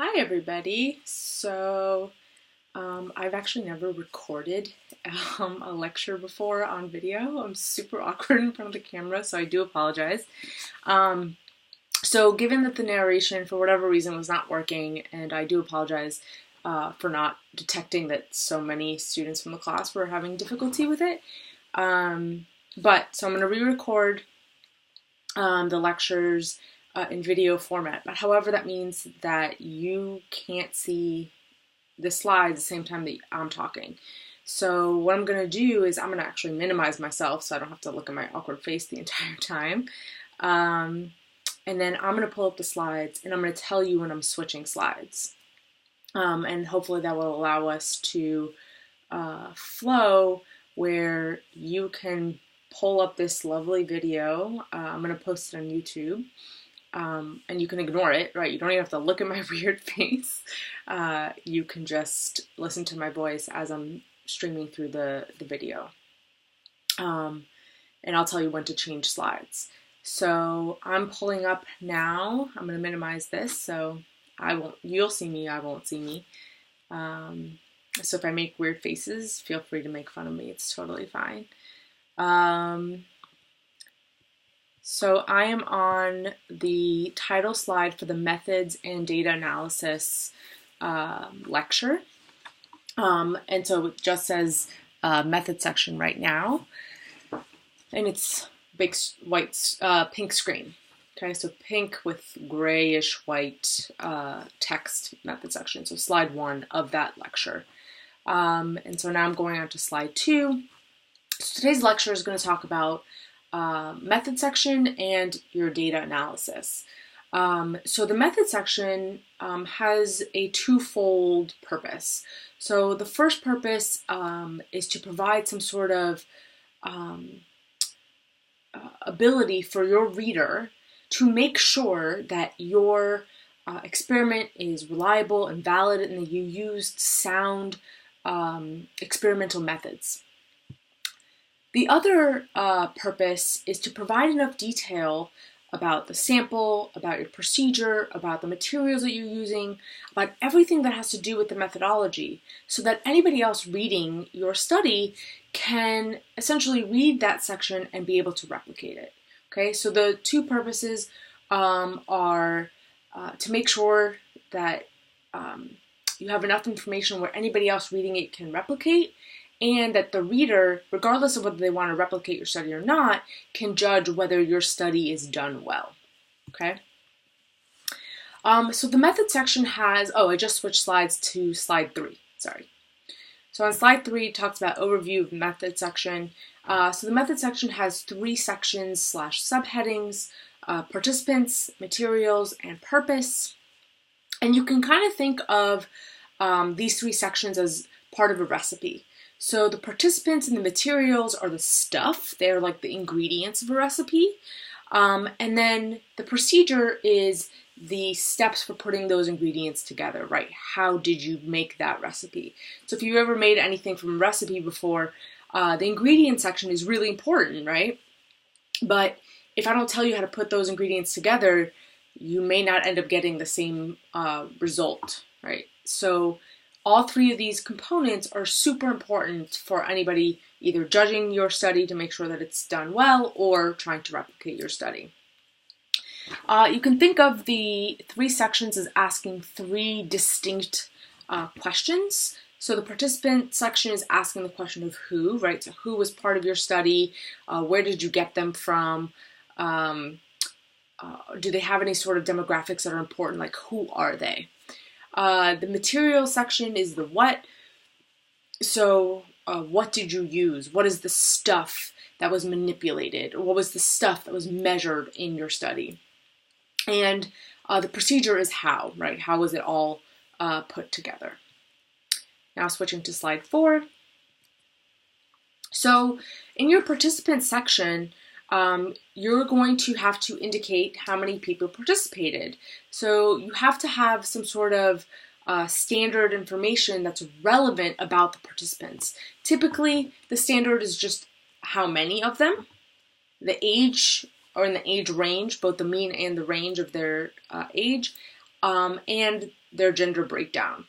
Hi everybody. I've actually never recorded a lecture before on video. I'm super awkward in front of the camera, so I do apologize. Um, Given that the narration for whatever reason was not working, and I do apologize for not detecting that so many students from the class were having difficulty with it. So I'm going to re-record the lectures in video format. But however, that means that you can't see the slides at the same time that I'm talking. So what I'm going to do is I'm going to actually minimize myself so I don't have to look at my awkward face the entire time. And then I'm going to pull up the slides and I'm going to tell you when I'm switching slides. And hopefully that will allow us to flow where you can pull up this lovely video. I'm going to post it on YouTube. And you can ignore it, right? You don't even have to look at my weird face. You can just listen to my voice as I'm streaming through the video. And I'll tell you when to change slides. So I'm pulling up now. I'm going to minimize this so you'll see me, I won't see me. So if I make weird faces, feel free to make fun of me. It's totally fine. So I am on the title slide for the Methods and Data Analysis lecture. And so it just says method section right now. And it's big white, pink screen. Okay, so pink with grayish white text method section. So slide 1 of that lecture. And so now I'm going on to slide 2. So today's lecture is going to talk about method section and your data analysis. So the method section has a twofold purpose. So the first purpose is to provide some sort of ability for your reader to make sure that your experiment is reliable and valid and that you used sound experimental methods. The other purpose is to provide enough detail about the sample, about your procedure, about the materials that you're using, about everything that has to do with the methodology, so that anybody else reading your study can essentially read that section and be able to replicate it. Okay, so the two purposes are to make sure that you have enough information where anybody else reading it can replicate, and that the reader, regardless of whether they want to replicate your study or not, can judge whether your study is done well. Okay? So the method section has, I just switched slides to slide 3, sorry. So on slide 3, it talks about overview of method section. So the method section has 3 sections / subheadings, participants, materials, and purpose. And you can kind of think of these 3 sections as part of a recipe. So the participants and the materials are the stuff. They're like the ingredients of a recipe. And then the procedure is the steps for putting those ingredients together, right? How did you make that recipe? So if you ever made anything from a recipe before, the ingredient section is really important, right? But if I don't tell you how to put those ingredients together, you may not end up getting the same result, right? So all 3 of these components are super important for anybody either judging your study to make sure that it's done well or trying to replicate your study. You can think of the 3 sections as asking 3 distinct questions. So the participant section is asking the question of who, right? So who was part of your study? Where did you get them from? Do they have any sort of demographics that are important, like who are they? The material section is the what. So what did you use? What is the stuff that was manipulated? Or what was the stuff that was measured in your study? And the procedure is how, right? How was it all put together? Now switching to slide 4. So in your participant section, you're going to have to indicate how many people participated. So you have to have some sort of standard information that's relevant about the participants. Typically, the standard is just how many of them, the age, or in the age range, both the mean and the range of their age, and their gender breakdown.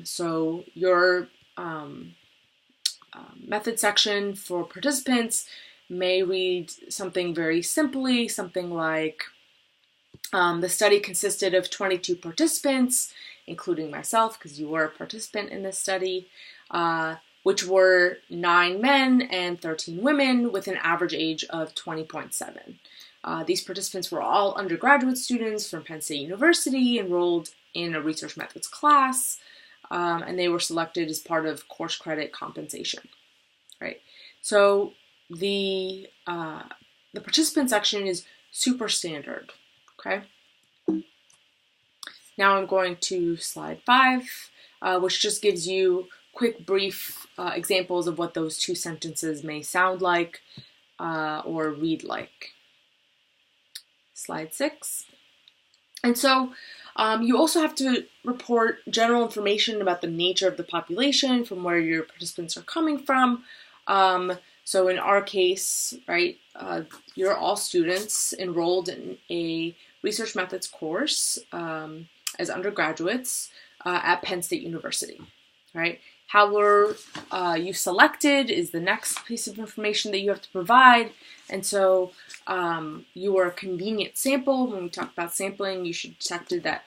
So your method section for participants may read something very simply, something like, the study consisted of 22 participants, including myself, because you were a participant in this study, which were 9 men and 13 women with an average age of 20.7. These participants were all undergraduate students from Penn State University enrolled in a research methods class, and they were selected as part of course credit compensation. Right. So the participant section is super standard. Okay. Now I'm going to slide 5, which just gives you quick, brief examples of what those two sentences may sound like or read like. Slide 6. And so you also have to report general information about the nature of the population, from where your participants are coming from. So in our case, right, you're all students enrolled in a research methods course as undergraduates at Penn State University, right? How were you selected is the next piece of information that you have to provide. And so you were a convenient sample. When we talk about sampling, you should have detected that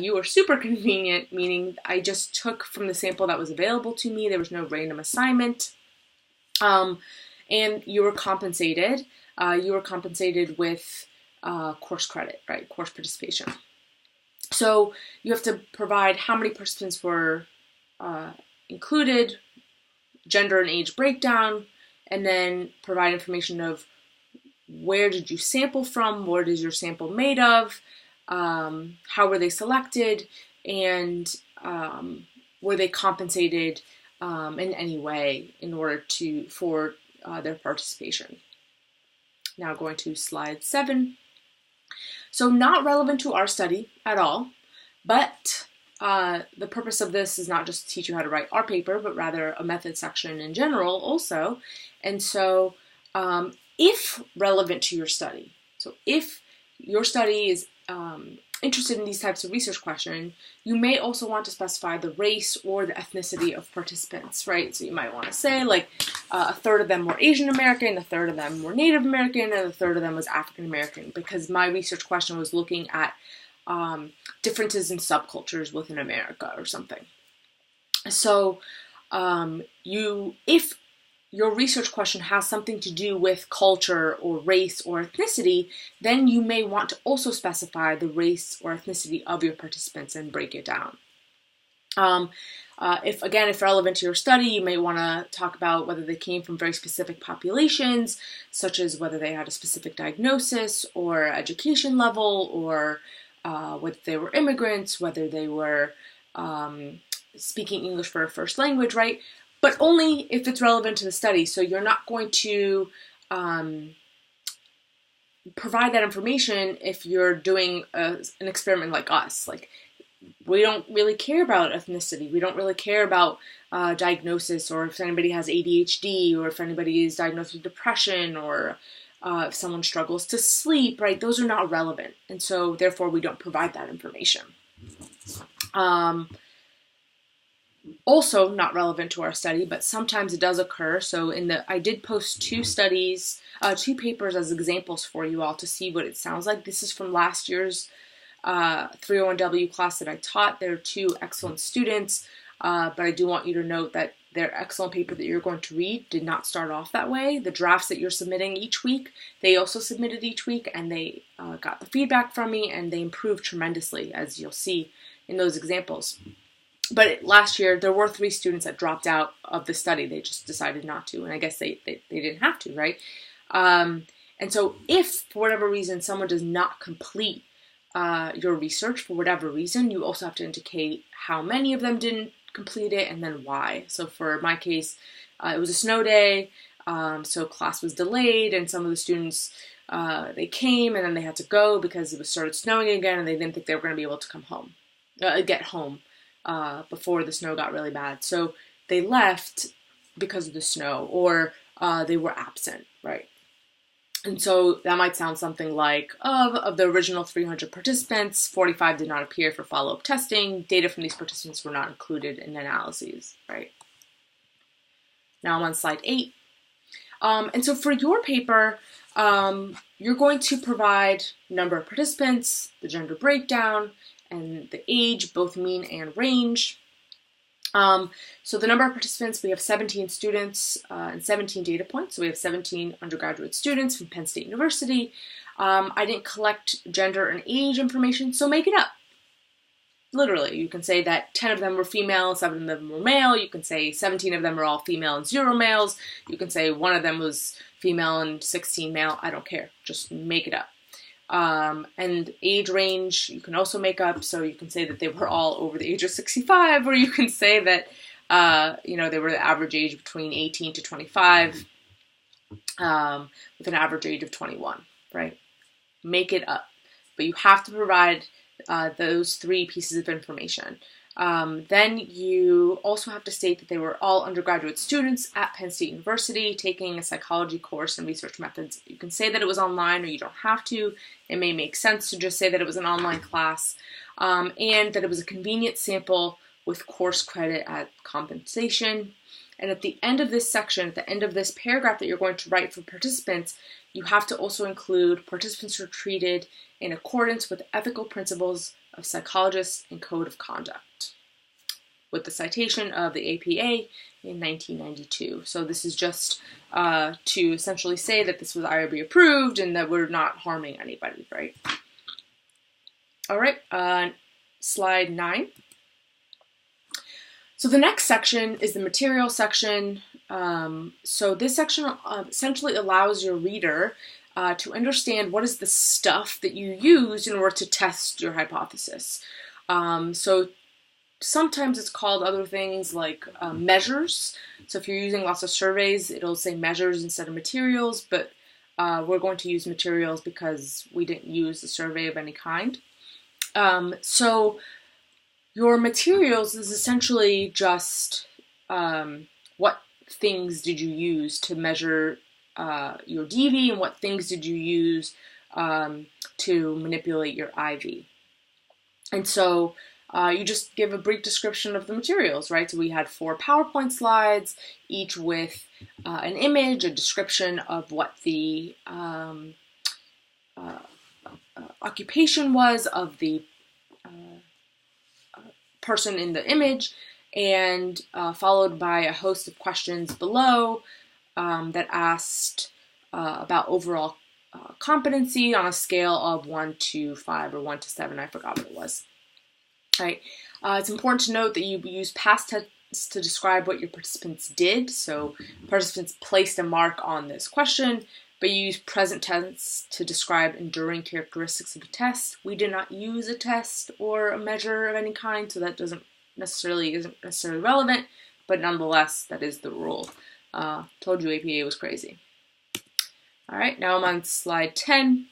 you were super convenient, meaning I just took from the sample that was available to me. There was no random assignment. And you were compensated. You were compensated with course credit, right? Course participation. So you have to provide how many participants were included, gender and age breakdown, and then provide information of where did you sample from, what is your sample made of, how were they selected, and were they compensated in any way in order for their participation. Now going to slide 7. So not relevant to our study at all, but the purpose of this is not just to teach you how to write our paper, but rather a method section in general also. And so if relevant to your study, so if your study is interested in these types of research questions, you may also want to specify the race or the ethnicity of participants, right? So you might want to say like a third of them were Asian American, a third of them were Native American, and a third of them was African American, because my research question was looking at differences in subcultures within America or something. So if your research question has something to do with culture or race or ethnicity, then you may want to also specify the race or ethnicity of your participants and break it down. If relevant to your study, you may want to talk about whether they came from very specific populations, such as whether they had a specific diagnosis or education level, or whether they were immigrants, whether they were speaking English for a first language, right? But only if it's relevant to the study. So you're not going to provide that information if you're doing an experiment like us. Like, we don't really care about ethnicity. We don't really care about diagnosis, or if anybody has ADHD, or if anybody is diagnosed with depression, or if someone struggles to sleep, right? Those are not relevant. And so therefore we don't provide that information. Also not relevant to our study, but sometimes it does occur. So I did post two papers as examples for you all to see what it sounds like. This is from last year's 301W class that I taught. They're two excellent students, but I do want you to note that their excellent paper that you're going to read did not start off that way. The drafts that you're submitting each week, they also submitted each week, and they got the feedback from me, and they improved tremendously, as you'll see in those examples. But last year, there were 3 students that dropped out of the study. They just decided not to, and I guess they didn't have to, right? And so if, for whatever reason, someone does not complete your research for whatever reason, you also have to indicate how many of them didn't complete it and then why. So for my case, it was a snow day, so class was delayed, and some of the students, they came and then they had to go because it started snowing again, and they didn't think they were going to be able to get home before the snow got really bad. So they left because of the snow, or they were absent, right? And so that might sound something like, of the original 300 participants, 45 did not appear for follow-up testing. Data from these participants were not included in analyses, right? Now I'm on slide 8. And so for your paper, you're going to provide number of participants, the gender breakdown, and the age, both mean and range. So the number of participants, we have 17 students and 17 data points. So we have 17 undergraduate students from Penn State University. I didn't collect gender and age information, so make it up. Literally, you can say that 10 of them were female, 7 of them were male. You can say 17 of them are all female and 0 males. You can say 1 of them was female and 16 male. I don't care. Just make it up. And age range, you can also make up. So you can say that they were all over the age of 65, or you can say that, they were the average age between 18 to 25, with an average age of 21, right? Make it up. But you have to provide those 3 pieces of information. Then you also have to state that they were all undergraduate students at Penn State University taking a psychology course in research methods. You can say that it was online, or you don't have to. It may make sense to just say that it was an online class, and that it was a convenient sample with course credit at compensation. And at the end of this section, at the end of this paragraph that you're going to write for participants, you have to also include participants were treated in accordance with ethical principles of psychologists and code of conduct, with the citation of the APA in 1992. So this is just to essentially say that this was IRB approved and that we're not harming anybody, right? All right, slide 9. So the next section is the material section. So this section essentially allows your reader to understand what is the stuff that you use in order to test your hypothesis. So sometimes it's called other things like measures. So if you're using lots of surveys, it'll say measures instead of materials, but we're going to use materials because we didn't use a survey of any kind. So your materials is essentially just what things did you use to measure your DV, and what things did you use to manipulate your IV. And so you just give a brief description of the materials, right? So we had 4 PowerPoint slides, each with an image, a description of what the occupation was of the person in the image, and followed by a host of questions below that asked about overall competency on a scale of 1 to 5 or 1 to 7. I forgot what it was. All right. It's important to note that you use past tense to describe what your participants did. So participants placed a mark on this question, but you use present tense to describe enduring characteristics of the test. We did not use a test or a measure of any kind, so that isn't necessarily relevant, but nonetheless, that is the rule. Told you APA was crazy. All right, now I'm on slide 10.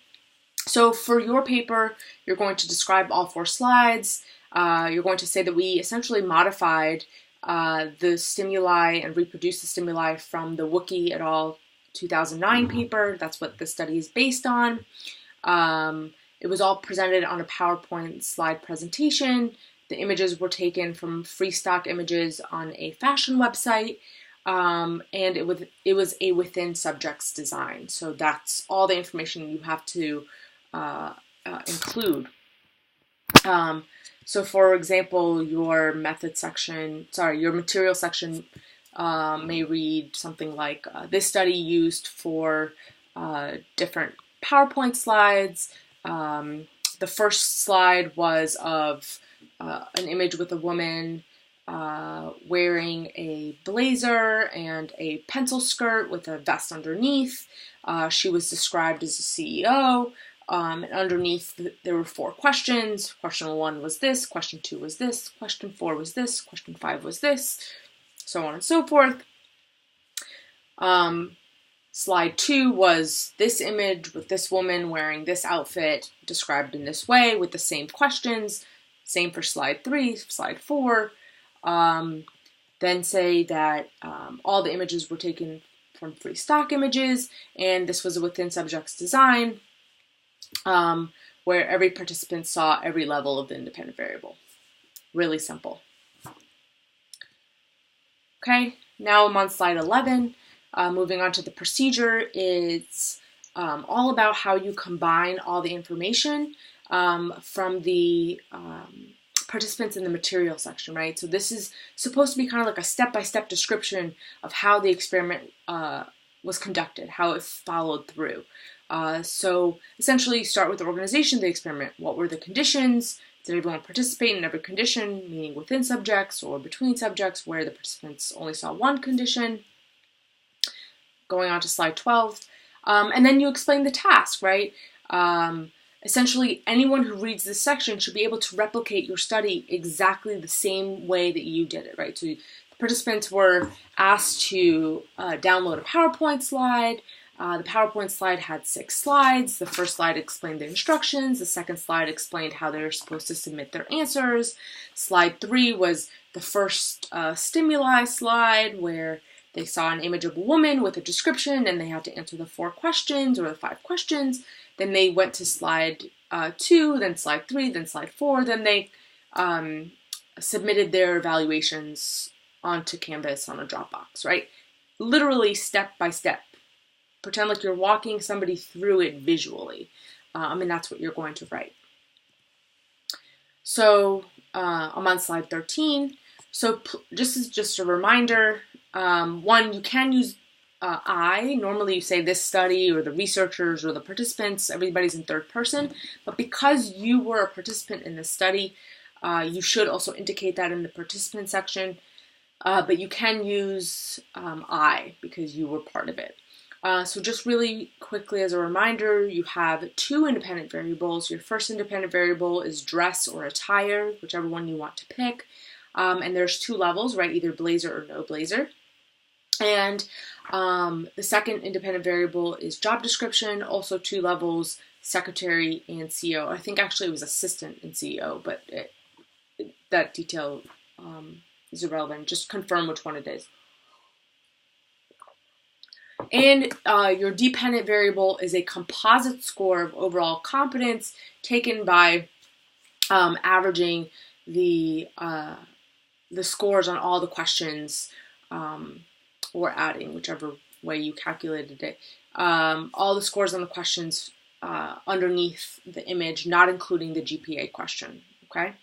So for your paper, you're going to describe all 4 slides. You're going to say that we essentially modified the stimuli and reproduced the stimuli from the Wookey et al. 2009 paper. That's what the study is based on. It was all presented on a PowerPoint slide presentation. The images were taken from free stock images on a fashion website, and it was a within subjects design. So that's all the information you have to include. So for example, your material section may read something like, this study used for different PowerPoint slides. The first slide was of an image with a woman wearing a blazer and a pencil skirt with a vest underneath. She was described as a CEO. And underneath, there were 4 questions. Question 1 was this, question 2 was this, question 4 was this, question 5 was this, so on and so forth. Slide 2 was this image with this woman wearing this outfit described in this way with the same questions. Same for slide 3, slide 4. Then say that all the images were taken from free stock images, and this was a within subjects design, where every participant saw every level of the independent variable. Really simple. Okay, now I'm on slide 11. Moving on to the procedure, it's all about how you combine all the information from the participants in the material section, right? So this is supposed to be kind of like a step-by-step description of how the experiment was conducted, how it followed through. So essentially you start with the organization of the experiment. What were the conditions? Did everyone participate in every condition, meaning within subjects or between subjects where the participants only saw one condition? Going on to slide 12. And then you explain the task, right? Essentially, anyone who reads this section should be able to replicate your study exactly the same way that you did it, right? So the participants were asked to download a PowerPoint slide. The PowerPoint slide had 6 slides. The first slide explained the instructions. The second slide explained how they were supposed to submit their answers. Slide 3 was the first stimuli slide, where they saw an image of a woman with a description and they had to answer the 4 questions or the 5 questions. Then they went to slide 2, then slide 3, then slide 4. Then they submitted their evaluations onto Canvas on a Dropbox, right? Literally step by step. Pretend like you're walking somebody through it visually. And that's what you're going to write. So I'm on slide 13. So just a reminder, one, you can use I. Normally you say this study or the researchers or the participants, everybody's in third person. But because you were a participant in the study, you should also indicate that in the participant section. But you can use I because you were part of it. So just really quickly as a reminder, you have 2 independent variables. Your first independent variable is dress or attire, whichever one you want to pick. And there's 2 levels, right? Either blazer or no blazer. And the second independent variable is job description, also 2 levels, secretary and CEO. I think actually it was assistant and CEO, but that detail is irrelevant. Just confirm which one it is. And your dependent variable is a composite score of overall competence taken by averaging the scores on all the questions or adding, whichever way you calculated it. All the scores on the questions underneath the image, not including the GPA question, okay?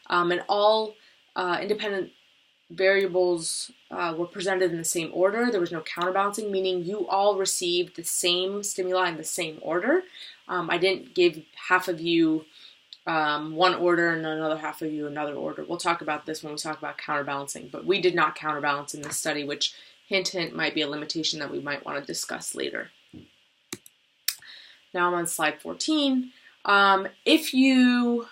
And all independent variables were presented in the same order. There was no counterbalancing, meaning you all received the same stimuli in the same order. I didn't give half of you one order and another half of you another order. We'll talk about this when we talk about counterbalancing, but we did not counterbalance in this study, which hint, hint, might be a limitation that we might want to discuss later. Now I'm on slide 14. If you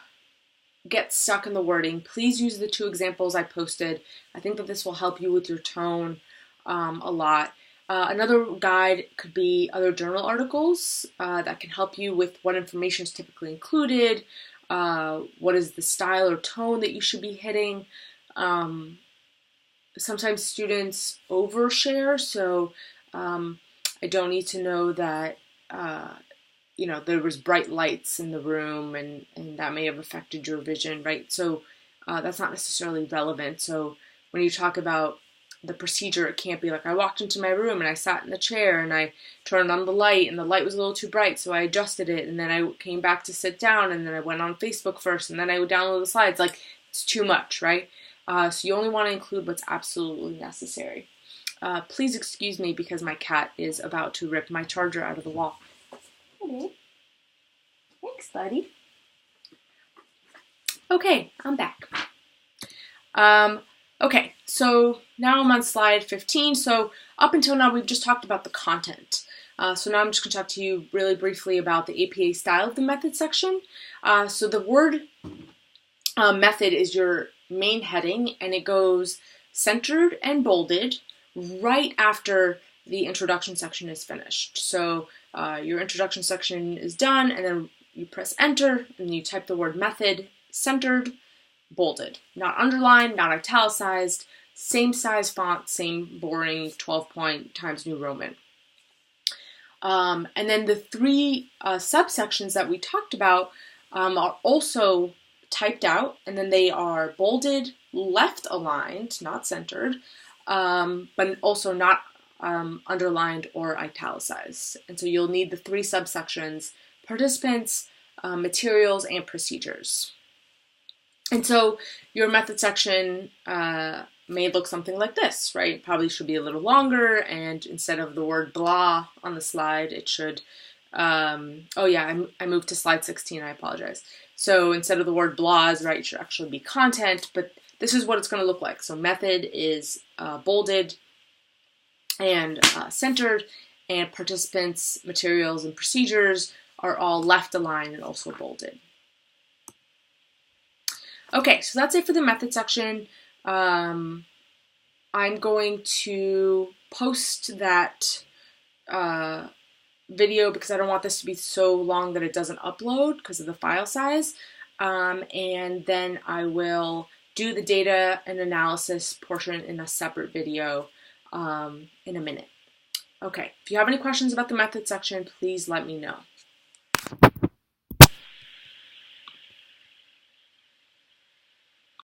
get stuck in the wording, please use the 2 examples I posted. I think that this will help you with your tone a lot. Another guide could be other journal articles that can help you with what information is typically included, what is the style or tone that you should be hitting. Sometimes students overshare, so I don't need to know that there was bright lights in the room and that may have affected your vision, right? So that's not necessarily relevant. So when you talk about the procedure, it can't be like, I walked into my room and I sat in the chair and I turned on the light and the light was a little too bright, so I adjusted it, and then I came back to sit down and then I went on Facebook first and then I would download the slides. Like, it's too much, right? So you only want to include what's absolutely necessary. Please excuse me because my cat is about to rip my charger out of the wall. Okay. Thanks, buddy. Okay, I'm back. Okay, so now I'm on slide 15. So up until now, we've just talked about the content. So now I'm just going to talk to you really briefly about the APA style of the method section. So the word method is your main heading, and it goes centered and bolded right after the introduction section is finished. So your introduction section is done, and then you press enter, and you type the word method, centered, bolded. Not underlined, not italicized, same size font, same boring 12-point Times New Roman. And then the three subsections that we talked about are also typed out, and then they are bolded, left aligned, not centered, but also not underlined or italicized. And so you'll need the three subsections: participants, materials, and procedures. And so your method section may look something like this, right? It probably should be a little longer, and instead of the word blah on the slide, it should, oh yeah, I moved to slide 16, I apologize. So instead of the word blahs, right, it should actually be content, but this is what it's going to look like. So method is bolded and centered, and participants, materials, and procedures are all left aligned and also bolded. Okay, so that's it for the method section. I'm going to post that video because I don't want this to be so long that it doesn't upload because of the file size. And then I will do the data and analysis portion in a separate video in a minute. Okay, if you have any questions about the method section, please let me know.